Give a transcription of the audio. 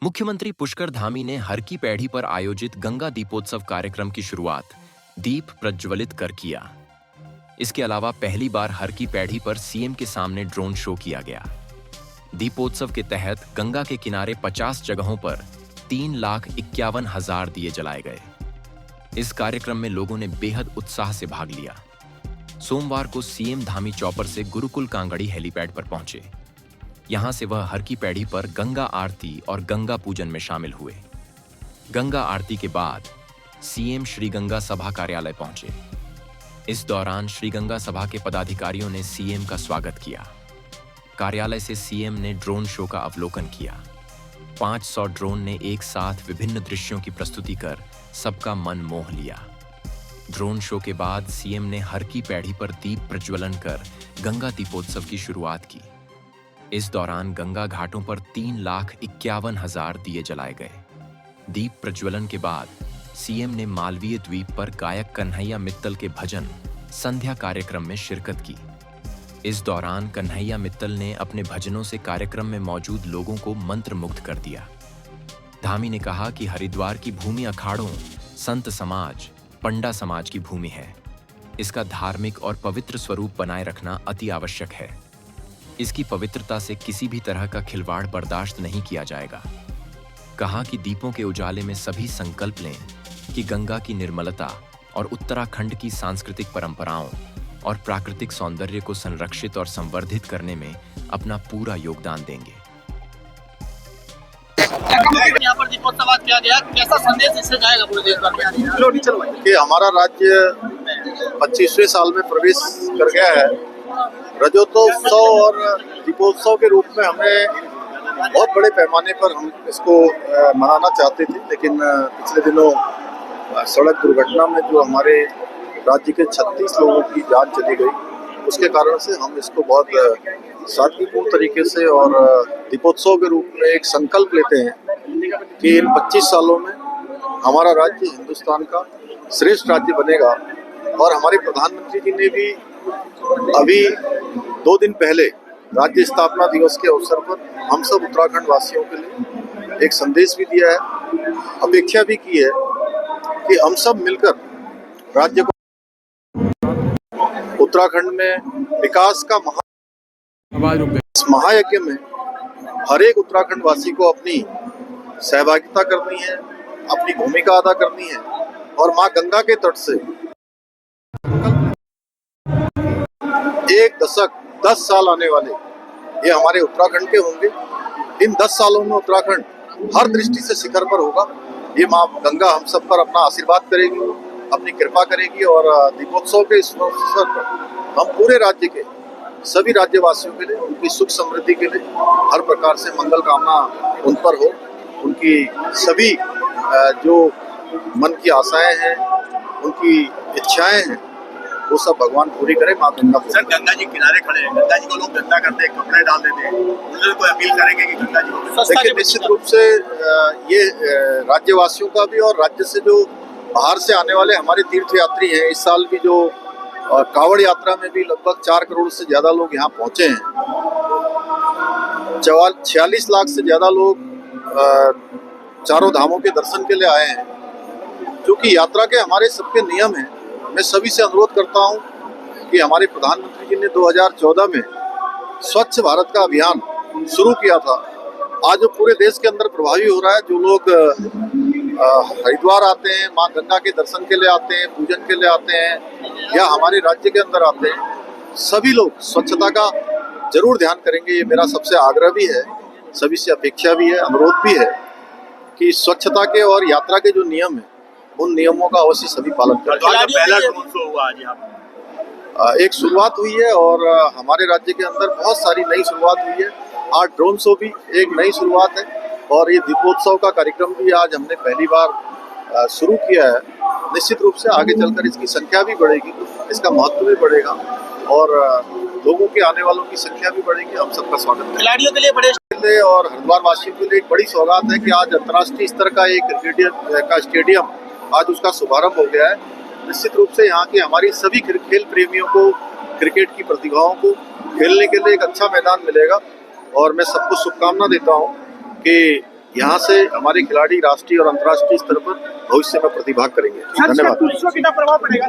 मुख्यमंत्री पुष्कर धामी ने हर की पैड़ी पर आयोजित गंगा दीपोत्सव कार्यक्रम की शुरुआत दीप प्रज्वलित कर किया। इसके अलावा पहली बार हर की पैड़ी पर सीएम के सामने ड्रोन शो किया गया। दीपोत्सव के तहत गंगा के किनारे 50 जगहों पर 3,51,000 दिए जलाए गए। इस कार्यक्रम में लोगों ने बेहद उत्साह से भाग लिया। सोमवार को सीएम धामी चौपर से गुरुकुल कांगड़ी हेलीपैड पर पहुंचे। यहां से वह हर की पैड़ी पर गंगा आरती और गंगा पूजन में शामिल हुए। गंगा आरती के बाद सीएम श्री गंगा सभा कार्यालय पहुंचे। इस दौरान श्री गंगा सभा के पदाधिकारियों ने सीएम का स्वागत किया। कार्यालय से सीएम ने ड्रोन शो का अवलोकन किया। 500 ड्रोन ने एक साथ विभिन्न दृश्यों की प्रस्तुति कर सबका मन मोह लिया। ड्रोन शो के बाद सीएम ने हर की पैड़ी पर दीप प्रज्वलन कर गंगा दीपोत्सव की शुरुआत की। इस दौरान गंगा घाटों पर 3,51,000 दिए जलाए गए। दीप प्रज्वलन के बाद सीएम ने मालवीय द्वीप पर गायक कन्हैया मित्तल के भजन संध्या कार्यक्रम में शिरकत की। इस दौरान कन्हैया मित्तल ने अपने भजनों से कार्यक्रम में मौजूद लोगों को मंत्रमुग्ध कर दिया। धामी ने कहा कि हरिद्वार की भूमि अखाड़ों, संत समाज, पंडा समाज की भूमि है। इसका धार्मिक और पवित्र स्वरूप बनाए रखना अति आवश्यक है। इसकी पवित्रता से किसी भी तरह का खिलवाड़ बर्दाश्त नहीं किया जाएगा। कहा कि दीपों के उजाले में सभी संकल्प लें कि गंगा की निर्मलता और उत्तराखंड की सांस्कृतिक परंपराओं और प्राकृतिक सौंदर्य को संरक्षित और संवर्धित करने में अपना पूरा योगदान देंगे। यहाँ पर दीपोत्सव किया गया, कैसा संदेश इससे जाएगा पूरे देश भर में? कि हमारा राज्य 25वें साल में प्रवेश कर गया है। रजतोत्सव और दीपोत्सव के रूप में हमें बहुत बड़े पैमाने पर हम इसको मनाना चाहते थे, लेकिन पिछले दिनों सड़क दुर्घटना में जो हमारे राज्य के 36 लोगों की जान चली गई, उसके कारण से हम इसको बहुत सादगीपूर्ण तरीके से और दीपोत्सव के रूप में एक संकल्प लेते हैं कि इन 25 सालों में हमारा राज्य हिंदुस्तान का श्रेष्ठ राज्य बनेगा। और हमारे प्रधानमंत्री जी ने भी अभी 2 दिन पहले राज्य स्थापना दिवस के अवसर पर हम सब उत्तराखंड वासियों के लिए एक संदेश भी दिया है, अपेक्षा भी की है कि हम सब मिलकर राज्य को उत्तराखंड में विकास का महायज्ञ में हर एक उत्तराखंड वासी को अपनी सहभागिता करनी है, अपनी भूमिका अदा करनी है और मां गंगा के तट से 1 दशक 10 साल आने वाले ये हमारे उत्तराखंड के होंगे। इन 10 सालों में उत्तराखंड हर दृष्टि से शिखर पर होगा। ये मां गंगा हम सब पर अपना आशीर्वाद करेगी, अपनी कृपा करेगी और दीपोत्सव के इस अवसर पर हम पूरे राज्य के सभी राज्यवासियों के लिए, उनकी सुख समृद्धि के लिए हर प्रकार से मंगल कामना उन पर हो। उनकी सभी जो मन की आशाएं हैं, उनकी इच्छाएं हैं, वो सब भगवान पूरी करे। माँ गंगा सर, गंगा जी किनारे खड़े हैं, गंगा जी को लोग गंदा करते हैं, कपड़े डाल देते हैं, उन लोगों को अपील करेंगे कि गंगा जी को देखिए, निश्चित रूप से ये राज्यवासियों का भी और राज्य से जो बाहर से आने वाले हमारे तीर्थ यात्री हैं, इस साल भी जो कांवड़ यात्रा में भी लगभग 4 करोड़ से ज्यादा लोग यहाँ पहुंचे हैं। 46 लाख से ज्यादा लोग चारों धामों के दर्शन के लिए आए हैं। क्योंकि यात्रा के हमारे सबके नियम हैं, मैं सभी से अनुरोध करता हूं कि हमारे प्रधानमंत्री जी ने 2014 में स्वच्छ भारत का अभियान शुरू किया था। आज वो पूरे देश के अंदर प्रभावी हो रहा है। जो लोग हरिद्वार आते हैं, माँ गंगा के दर्शन के लिए आते हैं, पूजन के लिए आते हैं या हमारे राज्य के अंदर आते हैं, सभी लोग स्वच्छता का जरूर ध्यान करेंगे। ये मेरा सबसे आग्रह भी है, सभी से अपेक्षा भी है, अनुरोध भी है कि स्वच्छता के और यात्रा के जो नियम है, उन नियमों का अवश्य सभी पालन करें। पहला ड्रोन शो हुआ आज यहाँ पर। एक शुरुआत हुई है और हमारे राज्य के अंदर बहुत सारी नई शुरुआत हुई है। आज ड्रोन शो भी एक नई शुरुआत है और ये दीपोत्सव का कार्यक्रम भी आज हमने पहली बार शुरू किया है। निश्चित रूप से आगे चलकर इसकी संख्या भी बढ़ेगी, इसका महत्व भी बढ़ेगा और लोगों के आने वालों की संख्या भी बढ़ेगी। हम सबका स्वागत है। खिलाड़ियों के लिए बड़े और हरिद्वार वासियों के लिए एक बड़ी सौगात है कि आज अंतर्राष्ट्रीय स्तर का एक क्रिकेट का स्टेडियम आज उसका शुभारंभ हो गया है। निश्चित रूप से यहाँ के हमारी सभी खेल प्रेमियों को, क्रिकेट की प्रतिभाओं को खेलने के लिए एक अच्छा मैदान मिलेगा और मैं सबको शुभकामना देता हूँ कि यहाँ से हमारे खिलाड़ी राष्ट्रीय और अंतर्राष्ट्रीय स्तर पर भविष्य में प्रतिभाग करेंगे। धन्यवाद। दूसरों कितना प्रभाव पड़ेगा?